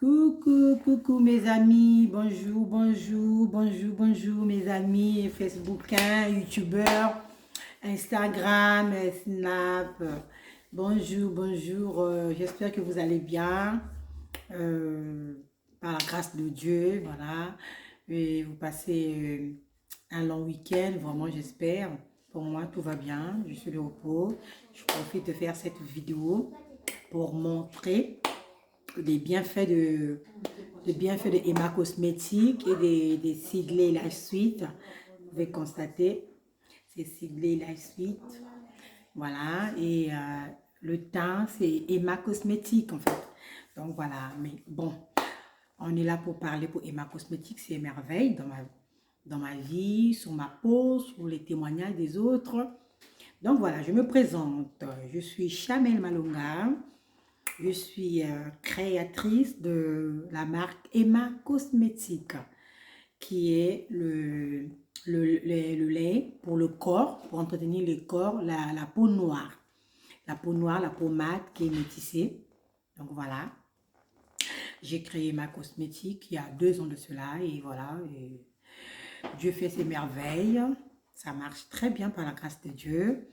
Coucou mes amis, bonjour mes amis, Facebookins, YouTubeurs, Instagram, Snap, bonjour, j'espère que vous allez bien, par la grâce de Dieu, voilà, et vous passez un long week-end, vraiment j'espère, pour moi tout va bien, je suis de repos, je profite de faire cette vidéo pour montrer les bienfaits de Emma Cosmétiques et des Sigley Lash Suite. Vous pouvez constater, c'est Sigley Lash Suite. Voilà, et le teint, c'est Emma Cosmétiques en fait. Donc voilà, mais bon, on est là pour parler pour Emma Cosmétiques, c'est merveille dans ma vie, sur ma peau, sur les témoignages des autres. Donc voilà, je me présente, je suis Chamel Malonga. Je suis créatrice de la marque Emma Cosmétiques, qui est le lait pour le corps, pour entretenir le corps, la peau noire. La peau noire, la peau mate qui est métissée. Donc voilà, j'ai créé Emma Cosmétiques il y a 2 ans de cela et voilà, et Dieu fait ses merveilles. Ça marche très bien par la grâce de Dieu.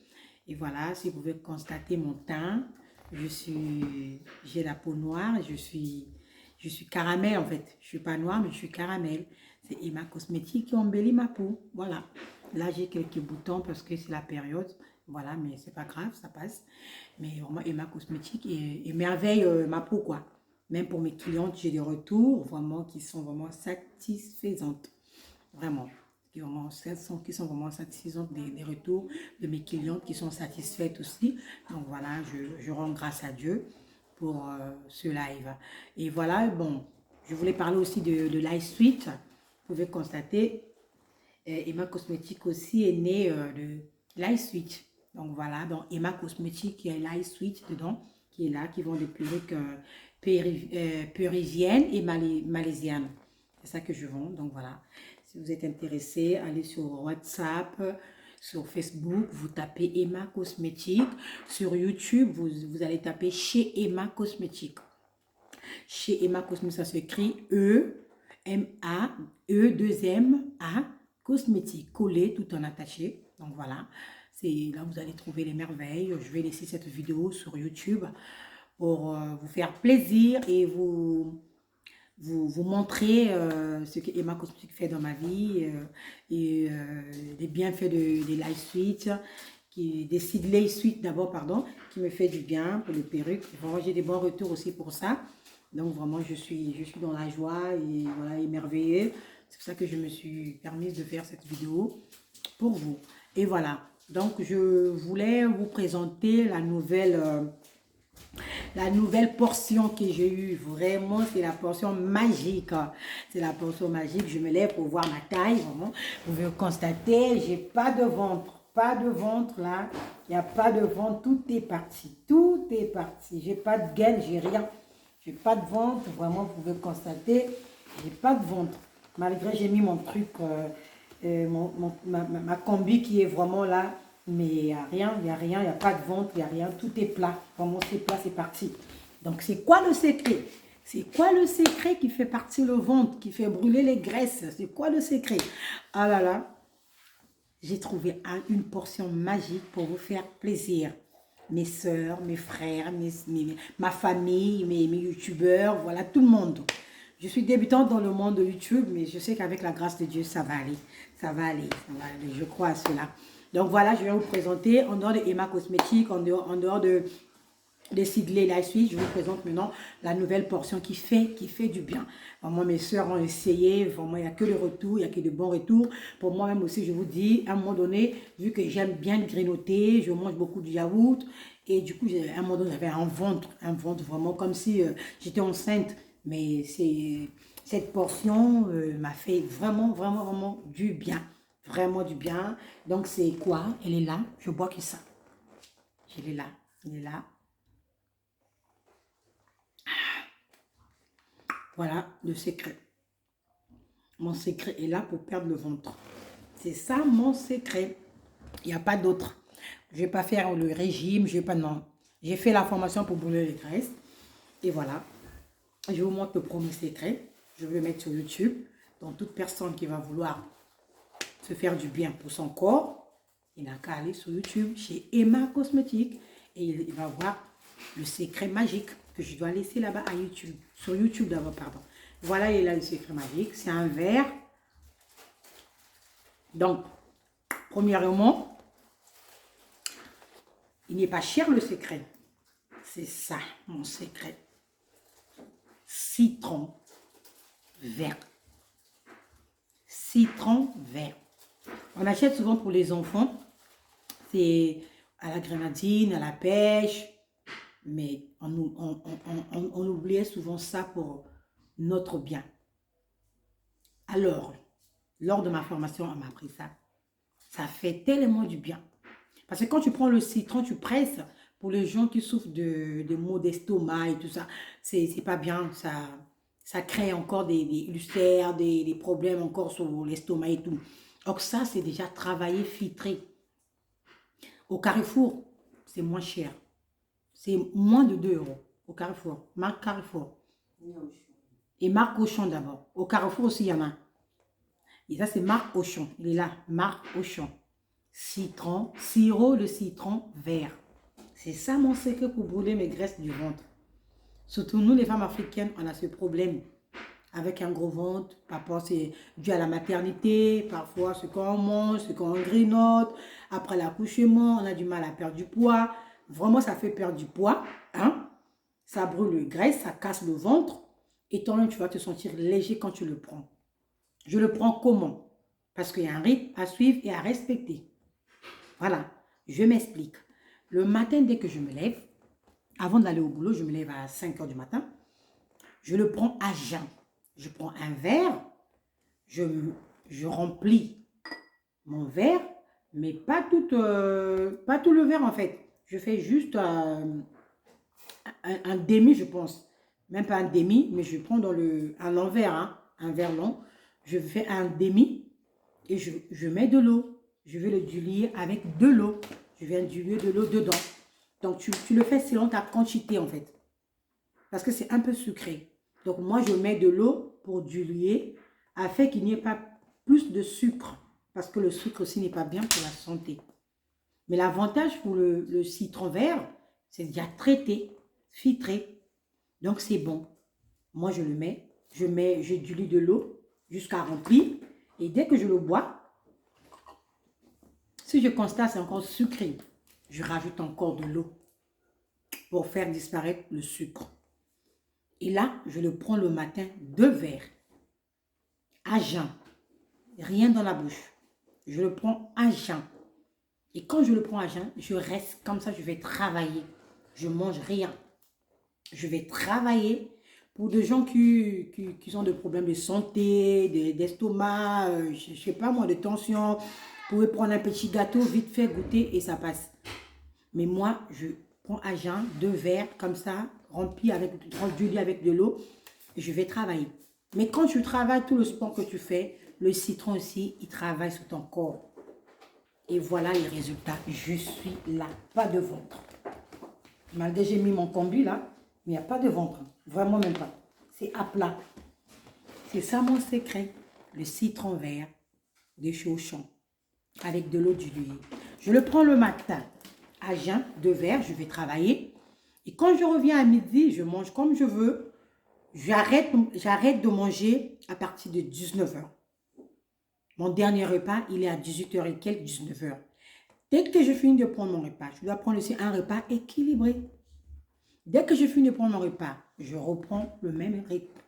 Et voilà, si vous pouvez constater mon teint, j'ai la peau noire, je suis caramel en fait. Je suis pas noire, mais je suis caramel. C'est Emma Cosmétique qui embellit ma peau. Voilà. Là, j'ai quelques boutons parce que c'est la période. Voilà, mais c'est pas grave, ça passe. Mais vraiment, Emma Cosmétique émerveille ma peau, quoi. Même pour mes clientes, j'ai des retours vraiment qui sont vraiment satisfaisantes. Vraiment. Qui sont vraiment satisfaisantes des retours de mes clientes qui sont satisfaites aussi. Donc voilà, je rends grâce à Dieu pour ce live. Et voilà, bon, je voulais parler aussi de Live Suite. Vous pouvez constater, Emma Cosmétique aussi est née de Live Suite. Donc voilà, donc Emma Cosmétique, il y a Live Suite dedans, qui est là, qui vend des perruques péruviennes et malaisiennes. C'est ça que je vends, donc voilà. Si vous êtes intéressé, allez sur WhatsApp, sur Facebook, vous tapez Emma Cosmétique. Sur YouTube, vous allez taper chez Emma Cosmétique. Chez Emma Cosmétique, ça s'écrit E-M-A, E-2-M-A, Cosmétique, collé, tout en attaché. Donc voilà, c'est là où vous allez trouver les merveilles. Je vais laisser cette vidéo sur YouTube pour vous faire plaisir et vous montrer ce que Emma Cosmétique fait dans ma vie et les bienfaits des Live Suite, des Sigley Suite d'abord, pardon, qui me fait du bien pour les perruques. Vraiment, j'ai des bons retours aussi pour ça. Donc vraiment, je suis dans la joie et voilà, émerveillée. C'est pour ça que je me suis permise de faire cette vidéo pour vous. Et voilà, donc je voulais vous présenter la nouvelle portion que j'ai eue. Vraiment, c'est la portion magique. C'est la portion magique. Je me lève pour voir ma taille. Vraiment, vous pouvez constater, j'ai pas de ventre. Pas de ventre là. Il n'y a pas de ventre. Tout est parti. Tout est parti. J'ai pas de gaine, j'ai rien. J'ai pas de ventre. Vraiment, vous pouvez constater, j'ai pas de ventre. Malgré j'ai mis mon truc, ma combi qui est vraiment là. Mais il n'y a rien, il n'y a pas de ventre, il n'y a rien, tout est plat. Vraiment, c'est plat, c'est parti. Donc, c'est quoi le secret? C'est quoi le secret qui fait partir le ventre, qui fait brûler les graisses? C'est quoi le secret? Ah là là, j'ai trouvé une portion magique pour vous faire plaisir. Mes soeurs, mes frères, ma famille, mes youtubeurs, voilà, tout le monde. Je suis débutante dans le monde de YouTube, mais je sais qu'avec la grâce de Dieu, ça va aller. Ça va aller, je crois à cela. Donc voilà, je vais vous présenter, en dehors de Emma Cosmétique, en dehors de Sigley Live Suite, je vous présente maintenant la nouvelle portion qui fait du bien. Moi, mes soeurs ont essayé, vraiment, il n'y a que le retour, il n'y a que de bons retours. Pour moi-même aussi, je vous dis, à un moment donné, vu que j'aime bien grignoter, je mange beaucoup de yaourt, et du coup, à un moment donné, j'avais un ventre vraiment comme si j'étais enceinte. Mais cette portion m'a fait vraiment du bien. Vraiment du bien. Donc, c'est quoi? Elle est là. Je bois que ça. Elle est là. Elle est là. Voilà le secret. Mon secret est là pour perdre le ventre. C'est ça mon secret. Il n'y a pas d'autre. Je ne vais pas faire le régime. Je vais pas, non. J'ai fait la formation pour brûler les graisses. Et voilà. Je vous montre le premier secret. Je vais le mettre sur YouTube. Donc, toute personne qui va vouloir se faire du bien pour son corps, il n'a qu'à aller sur YouTube chez Emma Cosmétique et il va voir le secret magique que je dois laisser là-bas à YouTube. Sur YouTube d'abord, pardon. Voilà, il est là le secret magique. C'est un verre. Donc, premièrement, il n'est pas cher le secret. C'est ça, mon secret. Citron vert. Citron vert. On achète souvent pour les enfants. C'est à la grenadine, à la pêche. Mais on oubliait souvent ça pour notre bien. Alors, lors de ma formation, on m'a appris ça. Ça fait tellement du bien. Parce que quand tu prends le citron, tu presses pour les gens qui souffrent de maux d'estomac et tout ça. C'est pas bien. Ça crée encore des ulcères, des problèmes encore sur l'estomac et tout. Donc ça, c'est déjà travaillé, filtré. Au Carrefour, c'est moins cher. C'est moins de 2 € au Carrefour. Marque Carrefour. Et marque Auchan d'abord. Au Carrefour aussi, il y en a. Et ça, c'est marque Auchan. Il est là, marque Auchan. Citron, sirop de citron vert. C'est ça mon secret pour brûler mes graisses du ventre. Surtout nous, les femmes africaines, on a ce problème avec un gros ventre. Parfois, c'est dû à la maternité. Parfois, ce qu'on mange, ce qu'on grignote. Après l'accouchement, on a du mal à perdre du poids. Vraiment, ça fait perdre du poids. Hein? Ça brûle les graisses, ça casse le ventre. Et toi-même, tu vas te sentir léger quand tu le prends. Je le prends comment? Parce qu'il y a un rythme à suivre et à respecter. Voilà, je m'explique. Le matin, dès que je me lève, avant d'aller au boulot, je me lève à 5 h du matin, je le prends à jeun. Je prends un verre, je remplis mon verre, mais pas tout le verre en fait. Je fais juste un demi, je pense. Même pas un demi, mais je prends dans un long verre, hein, un verre long. Je fais un demi et je mets de l'eau. Je vais le diluer avec de l'eau. Je viens diluer de l'eau dedans. Donc, tu le fais selon ta quantité, en fait. Parce que c'est un peu sucré. Donc, moi, je mets de l'eau pour diluer afin qu'il n'y ait pas plus de sucre. Parce que le sucre aussi n'est pas bien pour la santé. Mais l'avantage pour le citron vert, c'est déjà traité, filtré. Donc, c'est bon. Moi, je le mets. Je dilue de l'eau jusqu'à remplir. Et dès que je le bois, si je constate c'est encore sucré, je rajoute encore de l'eau pour faire disparaître le sucre. Et là, je le prends le matin, 2 verres, à jeun, rien dans la bouche. Je le prends à jeun. Et quand je le prends à jeun, je reste comme ça, je vais travailler. Je mange rien. Je vais travailler. Pour des gens qui ont des problèmes de santé, d'estomac, je ne sais pas moi, de tension, vous pouvez prendre un petit gâteau, vite fait goûter et ça passe. Mais moi, je prends à jeun 2 verres comme ça, remplis du lit avec de l'eau, et je vais travailler. Mais quand tu travailles tout le sport que tu fais, le citron aussi, il travaille sur ton corps. Et voilà les résultats. Je suis là, pas de ventre. Malgré j'ai mis mon combi là, mais il n'y a pas de ventre. Vraiment même pas. C'est à plat. C'est ça mon secret. Le citron vert de chez Auchan avec de l'eau diluée. Je le prends le matin à jeun, 2 verres, je vais travailler. Et quand je reviens à midi, je mange comme je veux. J'arrête de manger à partir de 19 h. Mon dernier repas, il est à 18 h et quelques, 19 h. Dès que je finis de prendre mon repas, je dois prendre aussi un repas équilibré. Dès que je finis de prendre mon repas, je reprends le même rythme.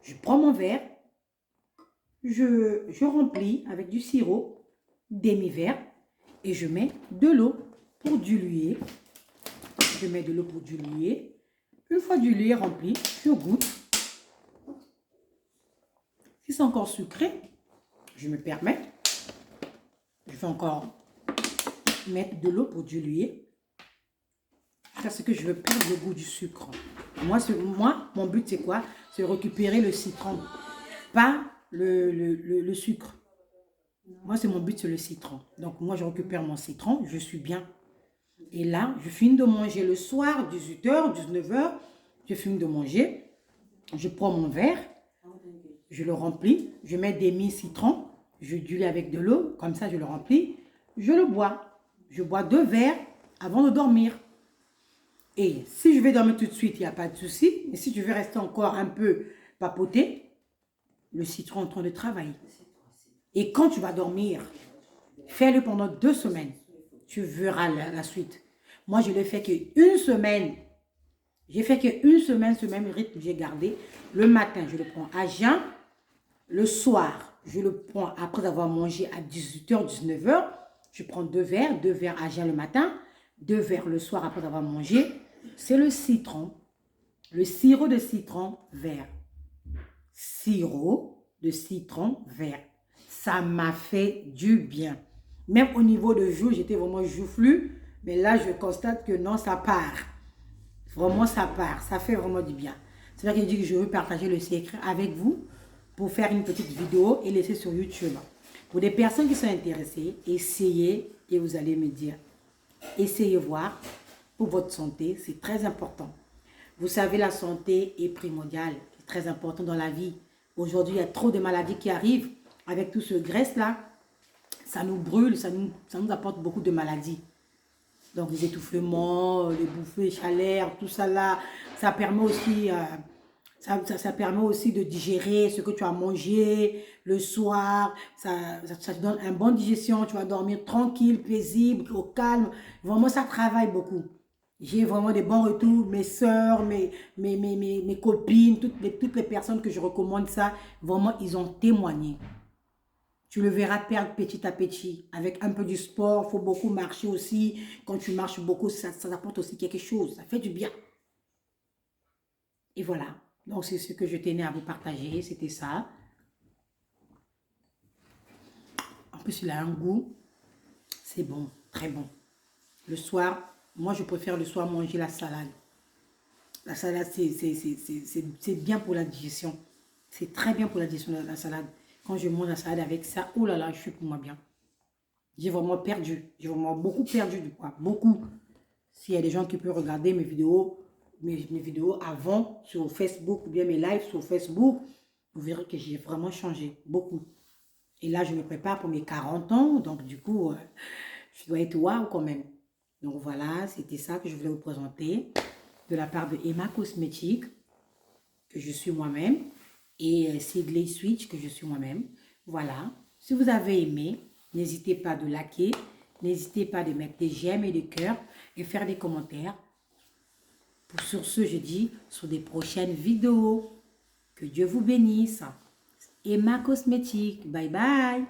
Je prends mon verre, je remplis avec du sirop, demi-verre, et je mets de l'eau pour diluer. Je mets de l'eau pour diluer. Une fois dilué, rempli, je goûte. Si c'est encore sucré, je me permets. Je vais encore mettre de l'eau pour diluer. Parce que je veux perdre le goût du sucre. Moi, mon but, c'est quoi? C'est récupérer le citron, pas le sucre. Moi, c'est mon but, c'est le citron. Donc, moi, je récupère mon citron, je suis bien. Et là, je finis de manger le soir, 18 h, 19 h. je finis de manger, je prends mon verre, je le remplis, je mets des mi-citrons, je diluis avec de l'eau, comme ça je le remplis, je le bois. Je bois 2 verres avant de dormir. Et si je vais dormir tout de suite, il n'y a pas de souci. Mais si je veux rester encore un peu papoter, le citron est en train de travailler. Et quand tu vas dormir, fais-le pendant 2 semaines. Tu verras la suite. Moi, je l'ai fait qu'une semaine. J'ai fait qu'une semaine, ce même rythme que j'ai gardé. Le matin, je le prends à jeun. Le soir, je le prends après avoir mangé à 18h, 19h. Je prends 2 verres à jeun le matin, 2 verres le soir après avoir mangé. C'est le citron, le sirop de citron vert. Sirop de citron vert. Ça m'a fait du bien. Même au niveau de joues, j'étais vraiment joufflue. Mais là, je constate que non, ça part. Vraiment, ça part. Ça fait vraiment du bien. C'est là que je dis que je veux partager le secret avec vous pour faire une petite vidéo et laisser sur YouTube. Pour des personnes qui sont intéressées, essayez et vous allez me dire. Essayez voir pour votre santé, c'est très important. Vous savez, la santé est primordiale, c'est très important dans la vie. Aujourd'hui, il y a trop de maladies qui arrivent avec tout ce graisse-là. Ça nous brûle, ça nous apporte beaucoup de maladies. Donc, les étouffements, les bouffées, les chaleurs, tout ça là, ça permet aussi... Ça permet aussi de digérer ce que tu as mangé le soir. Ça te donne une bonne digestion. Tu vas dormir tranquille, paisible, au calme. Vraiment, ça travaille beaucoup. J'ai vraiment des bons retours. Mes soeurs, mes copines, toutes les personnes que je recommande ça, vraiment, ils ont témoigné. Tu le verras perdre petit à petit. Avec un peu du sport, il faut beaucoup marcher aussi. Quand tu marches beaucoup, ça apporte aussi quelque chose. Ça fait du bien. Et voilà. Donc, c'est ce que je tenais à vous partager. C'était ça. En plus, il a un goût. C'est bon. Très bon. Le soir, moi, je préfère le soir manger la salade. La salade, c'est bien pour la digestion. C'est très bien pour la digestion, la salade. Quand je mange la salade avec ça, oh là là, je suis pour moi bien. J'ai vraiment perdu. J'ai vraiment beaucoup perdu du poids. Beaucoup. S'il y a des gens qui peuvent regarder mes vidéos avant sur Facebook ou bien mes lives sur Facebook, vous verrez que j'ai vraiment changé beaucoup. Et là, je me prépare pour mes 40 ans, donc du coup, je dois être waouh quand même. Donc voilà, c'était ça que je voulais vous présenter de la part de Emma Cosmétiques, que je suis moi-même, et Sigley Switch, que je suis moi-même. Voilà, si vous avez aimé, n'hésitez pas de liker, n'hésitez pas de mettre des j'aime et des cœurs et faire des commentaires. Sur ce, je dis, sur des prochaines vidéos. Que Dieu vous bénisse. Emma Cosmétiques. Bye bye.